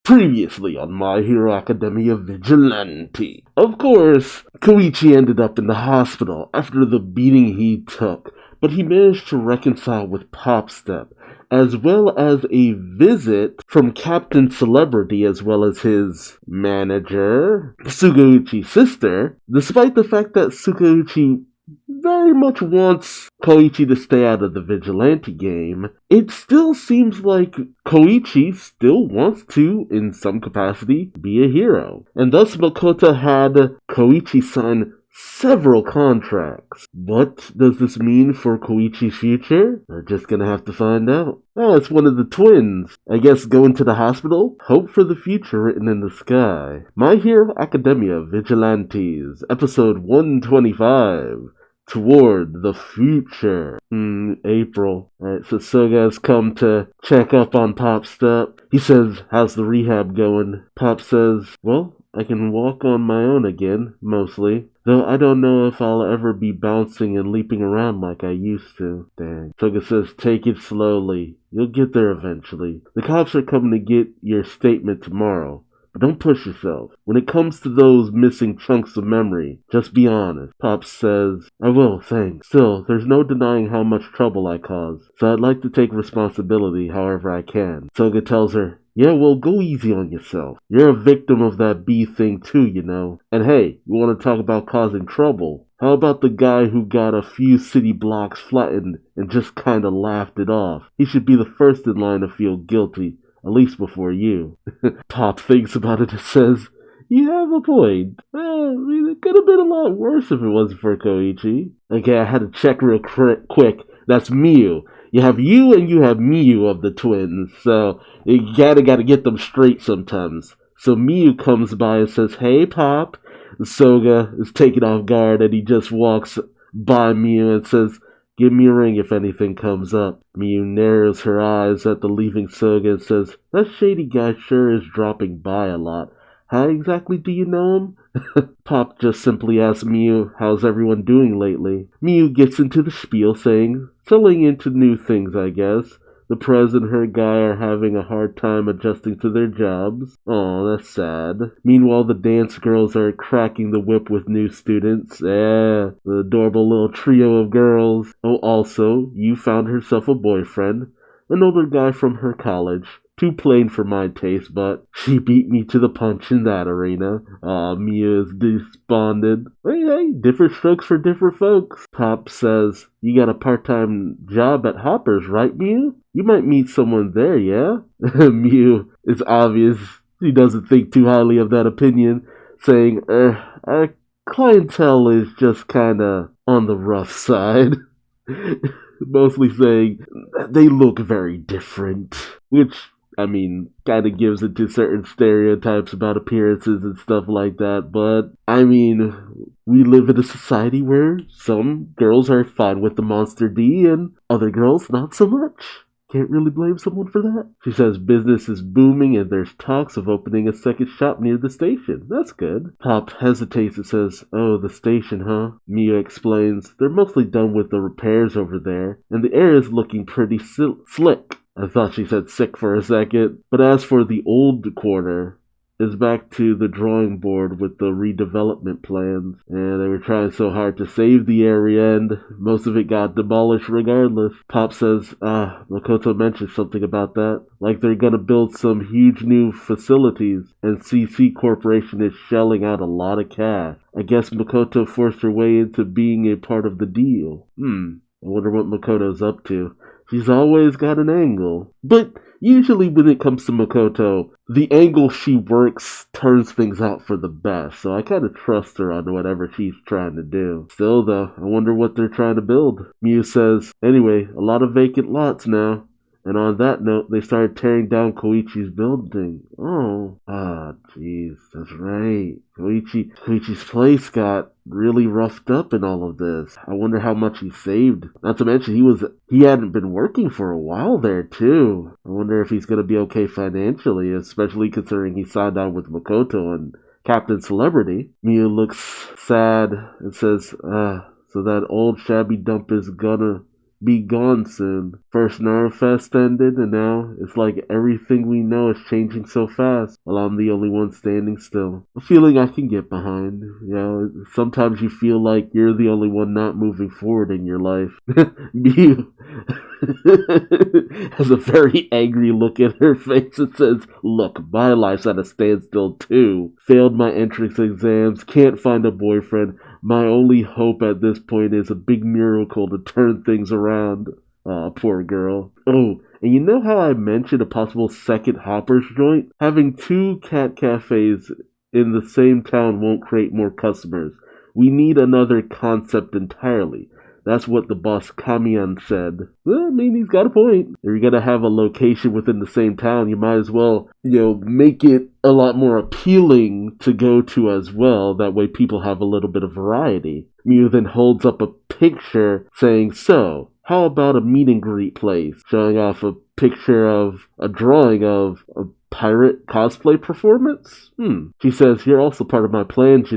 Previously on My Hero Academia Vigilante. Of course, Koichi ended up in the hospital after the beating he took, but he managed to reconcile with Popstep, as well as a visit from Captain Celebrity as well as his manager, Sugeuchi's sister, despite the fact that Sugeuchi very much wants Koichi to stay out of the vigilante game. It still seems like Koichi still wants to, in some capacity, be a hero. And thus Makoto had Koichi sign several contracts. What does this mean for Koichi's future? We're just gonna have to find out. Oh, it's one of the twins. I guess going to the hospital? Hope for the future written in the sky. My Hero Academia Vigilantes, episode 125. Toward the future. April. Alright, so Soga has come to check up on Popstep. He says, how's the rehab going? Pop says, well, I can walk on my own again, mostly. Though I don't know if I'll ever be bouncing and leaping around like I used to. Dang. Soga says, take it slowly. You'll get there eventually. The cops are coming to get your statement tomorrow. But don't push yourself. When it comes to those missing chunks of memory, just be honest. Pop says, I will, thanks. Still, there's no denying how much trouble I caused, so I'd like to take responsibility however I can. Soga tells her, yeah, well, go easy on yourself. You're a victim of that bee thing too, you know. And hey, you want to talk about causing trouble? How about the guy who got a few city blocks flattened and just kinda laughed it off? He should be the first in line to feel guilty. At least before you. Pop thinks about it and says, you have a point. It could have been a lot worse if it wasn't for Koichi. Okay, I had to check real quick. That's Miu. You have you and you have Miu of the twins. So you gotta get them straight sometimes. So Miu comes by and says, hey Pop. Soga is taken off guard and he just walks by Miu and says, give me a ring if anything comes up. Miu narrows her eyes at the leaving Soga and says, that shady guy sure is dropping by a lot. How exactly do you know him? Pop just simply asks Miu, how's everyone doing lately? Miu gets into the spiel saying, selling into new things I guess. The Prez and her guy are having a hard time adjusting to their jobs. Aw, that's sad. Meanwhile, the dance girls are cracking the whip with new students. The adorable little trio of girls. Oh, also, you found herself a boyfriend. An older guy from her college. Too plain for my taste, but she beat me to the punch in that arena. Aw, Mia is despondent. Hey, different strokes for different folks. Pop says, you got a part-time job at Hopper's, right, Mew? You might meet someone there, yeah? Mew is obvious. He doesn't think too highly of that opinion, saying, our clientele is just kinda on the rough side. Mostly saying, they look very different. Which, I mean, kind of gives into certain stereotypes about appearances and stuff like that, but, I mean, we live in a society where some girls are fine with the Monster D and other girls not so much. Can't really blame someone for that. She says business is booming and there's talks of opening a second shop near the station. That's good. Pop hesitates and says, oh, the station, huh? Mia explains, they're mostly done with the repairs over there, and the air is looking pretty slick. I thought she said sick for a second. But as for the old quarter, it's back to the drawing board with the redevelopment plans. And they were trying so hard to save the area and most of it got demolished regardless. Pop says, Makoto mentioned something about that. Like they're gonna build some huge new facilities and CC Corporation is shelling out a lot of cash. I guess Makoto forced her way into being a part of the deal. I wonder what Makoto's up to. She's always got an angle. But usually when it comes to Makoto, the angle she works turns things out for the best. So I kind of trust her on whatever she's trying to do. Still though, I wonder what they're trying to build. Miu says, anyway, a lot of vacant lots now. And on that note, they started tearing down Koichi's building. Oh. Jeez, that's right. Koichi's place got really roughed up in all of this. I wonder how much he saved. Not to mention, he hadn't been working for a while there, too. I wonder if he's gonna be okay financially, especially considering he signed on with Makoto and Captain Celebrity. Miu looks sad and says, so that old shabby dump is gonna be gone soon. First Nerve Fest ended, and now it's like everything we know is changing so fast, while I'm the only one standing still. A feeling I can get behind. You know, sometimes you feel like you're the only one not moving forward in your life. Mew has a very angry look in her face and says, "Look, my life's at a standstill too. Failed my entrance exams, can't find a boyfriend. My only hope at this point is a big miracle to turn things around." Aw, poor girl. Oh, and you know how I mentioned a possible second Hopper's joint? Having two cat cafes in the same town won't create more customers. We need another concept entirely. That's what the boss Kamian said. Well, I mean, he's got a point. If you're gonna have a location within the same town, you might as well, make it a lot more appealing to go to as well. That way people have a little bit of variety. Mew then holds up a picture saying, "So, how about a meet and greet place?" Showing off a picture of a drawing of a pirate cosplay performance? She says, "You're also part of my plans,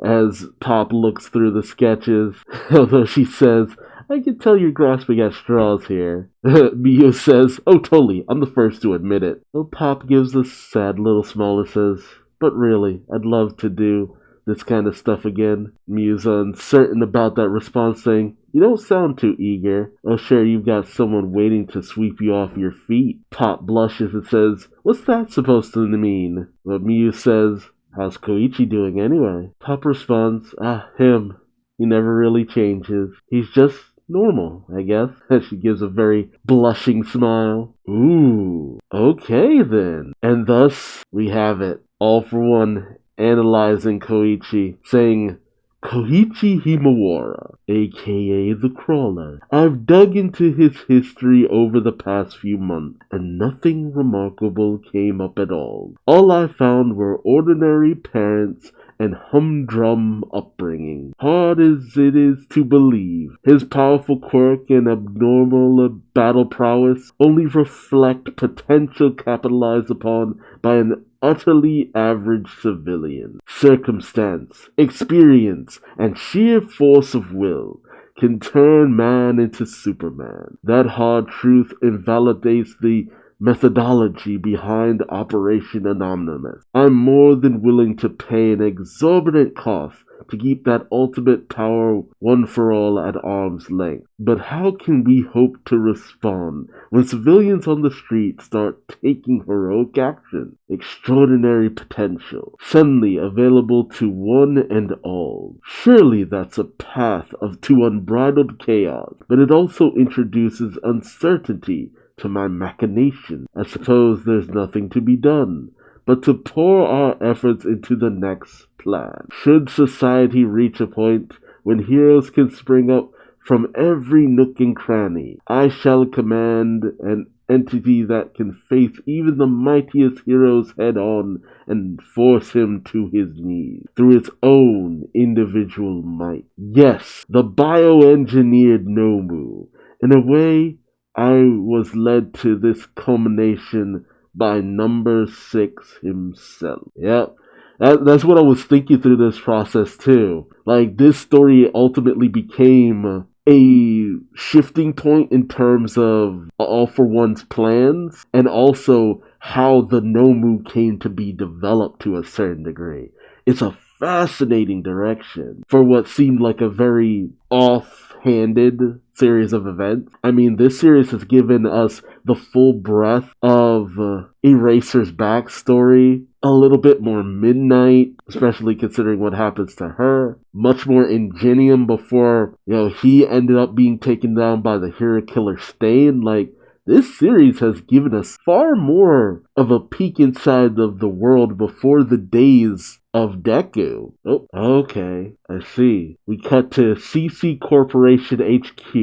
as Pop looks through the sketches. Although she says, "I can tell you're grasping at straws here." Mew says, "Oh, totally. I'm the first to admit it." Well, Pop gives a sad little smile and says, "But really, I'd love to do this kind of stuff again." Mew's uncertain about that response, saying, "You don't sound too eager." "Oh, sure, you've got someone waiting to sweep you off your feet." Pop blushes and says, "What's that supposed to mean?" But Mew says, "How's Koichi doing anyway?" Pop responds, him. He never really changes. He's just normal, I guess." And she gives a very blushing smile. Ooh, okay then. And thus, we have it. All for One analyzing Koichi, saying, "Koichi Himawara, aka the Crawler. I've dug into his history over the past few months, and nothing remarkable came up at all. All I found were ordinary parents and humdrum upbringing. Hard as it is to believe, his powerful quirk and abnormal battle prowess only reflect potential capitalized upon by an utterly average civilian. Circumstance, experience, and sheer force of will can turn man into Superman. That hard truth invalidates the methodology behind Operation Anonymous. I'm more than willing to pay an exorbitant cost to keep that ultimate power one for all at arm's length. But how can we hope to respond when civilians on the street start taking heroic action? Extraordinary potential, suddenly available to one and all. Surely that's a path to unbridled chaos, but it also introduces uncertainty to my machination. I suppose there's nothing to be done but to pour our efforts into the next plan. Should society reach a point when heroes can spring up from every nook and cranny, I shall command an entity that can face even the mightiest heroes head on and force him to his knees through its own individual might. Yes, the bioengineered Nomu. In a way, I was led to this culmination by number 6 himself. Yep. That's what I was thinking through this process too. Like, this story ultimately became a shifting point in terms of All for One's plans, and also how the Nomu came to be developed to a certain degree. It's a fascinating direction for what seemed like a very off-handed series of events. I mean, this series has given us the full breadth of Eraser's backstory, a little bit more Midnight, especially considering what happens to her. Much more Ingenium before, he ended up being taken down by the hero killer Stain. Like, this series has given us far more of a peek inside of the world before the days of Deku. Oh, okay, I see. We cut to CC Corporation HQ,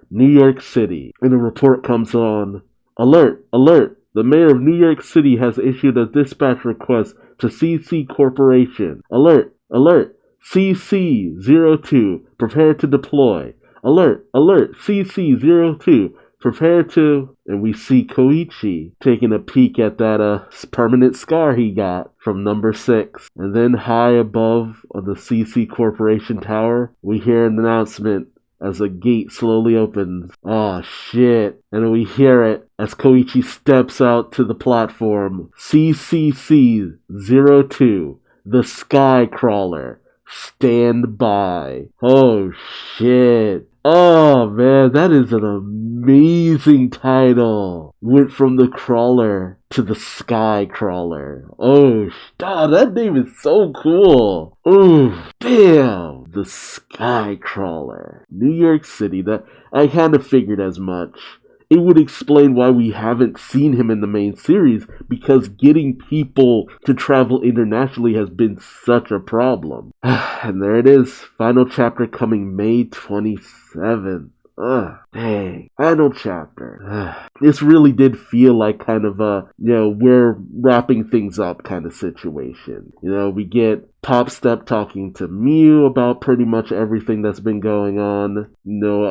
New York City, and a report comes on. Alert, alert! The mayor of New York City has issued a dispatch request to CC Corporation. Alert, alert! CC-02, prepare to deploy. Alert, alert! CC-02, prepare to... And we see Koichi taking a peek at that permanent scar he got from number 6. And then high above on the CC Corporation tower, we hear an announcement. as a gate slowly opens. Oh shit. And we hear it as Koichi steps out to the platform. CCC-02, the Sky Crawler. Stand by. Oh shit. Oh man, that is an amazing title. Went from the crawler to the Sky Crawler. Oh, that name is so cool. Ooh, damn. The Sky Crawler. New York City, that I kind of figured as much. It would explain why we haven't seen him in the main series, because getting people to travel internationally has been such a problem. And there it is, final chapter coming May 27th. Dang. Final chapter. This really did feel like kind of a, we're wrapping things up kind of situation. We get Popstep talking to Mew about pretty much everything that's been going on.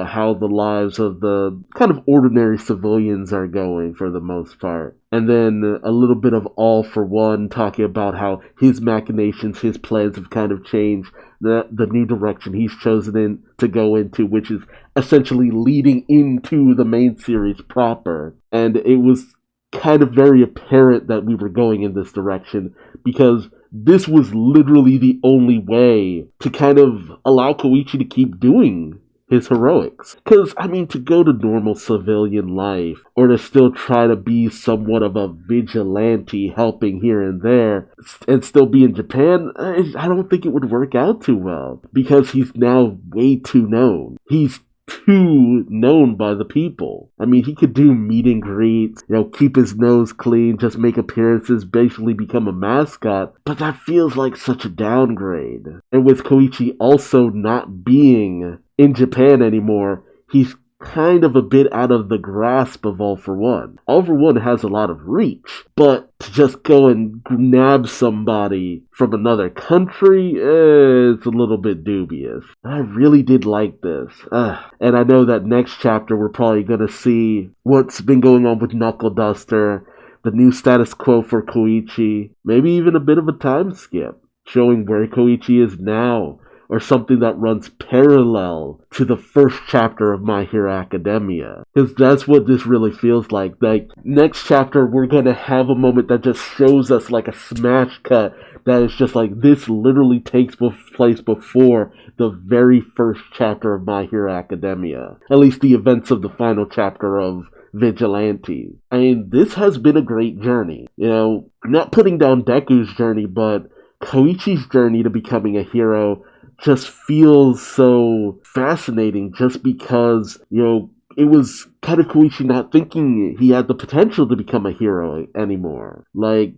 How the lives of the kind of ordinary civilians are going for the most part. And then a little bit of All for One talking about how his machinations, his plans have kind of changed. The new direction he's chosen to go into, which is essentially leading into the main series proper. And it was kind of very apparent that we were going in this direction, because this was literally the only way to kind of allow Koichi to keep doing his heroics. Because, to go to normal civilian life, or to still try to be somewhat of a vigilante helping here and there, and still be in Japan, I don't think it would work out too well. Because he's now way too known. He's too known by the people. He could do meet and greets, keep his nose clean, just make appearances, basically become a mascot, but that feels like such a downgrade. And with Koichi also not being in Japan anymore, he's kind of a bit out of the grasp of All for One. All for One has a lot of reach, but to just go and nab somebody from another country, it's a little bit dubious. I really did like this. And I know that next chapter we're probably going to see what's been going on with Knuckle Duster, the new status quo for Koichi, maybe even a bit of a time skip, showing where Koichi is now, or something that runs parallel to the first chapter of My Hero Academia. Because that's what this really feels like. Like, next chapter, we're gonna have a moment that just shows us like a smash cut that is just like, this literally takes place before the very first chapter of My Hero Academia. At least the events of the final chapter of Vigilantes. This has been a great journey. Not putting down Deku's journey, but Koichi's journey to becoming a hero just feels so fascinating, just because, it was kind of Koichi not thinking he had the potential to become a hero anymore. Like,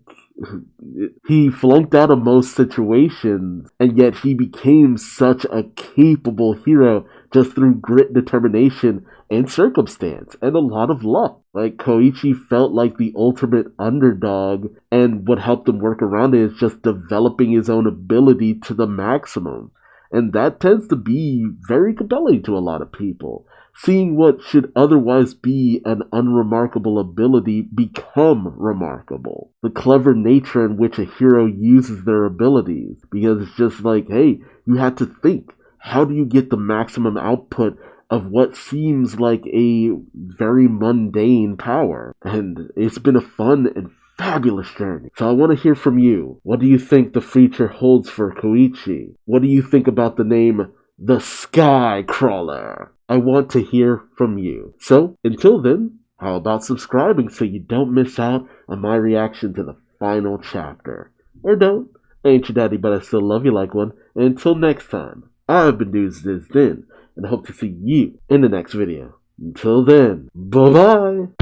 he flunked out of most situations, and yet he became such a capable hero just through grit, determination, and circumstance, and a lot of luck. Like, Koichi felt like the ultimate underdog, and what helped him work around it is just developing his own ability to the maximum. And that tends to be very compelling to a lot of people. Seeing what should otherwise be an unremarkable ability become remarkable. The clever nature in which a hero uses their abilities. Because it's just like, hey, you have to think, how do you get the maximum output of what seems like a very mundane power? And it's been a fun and fabulous journey. So I want to hear from you. What do you think the future holds for Koichi? What do you think about the name The Sky Crawler? I want to hear from you. So until then, how about subscribing so you don't miss out on my reaction to the final chapter? Or don't. I ain't your daddy, but I still love you like one. And until next time, I've been Duuz-Diz-Din, and I hope to see you in the next video. Until then, bye-bye!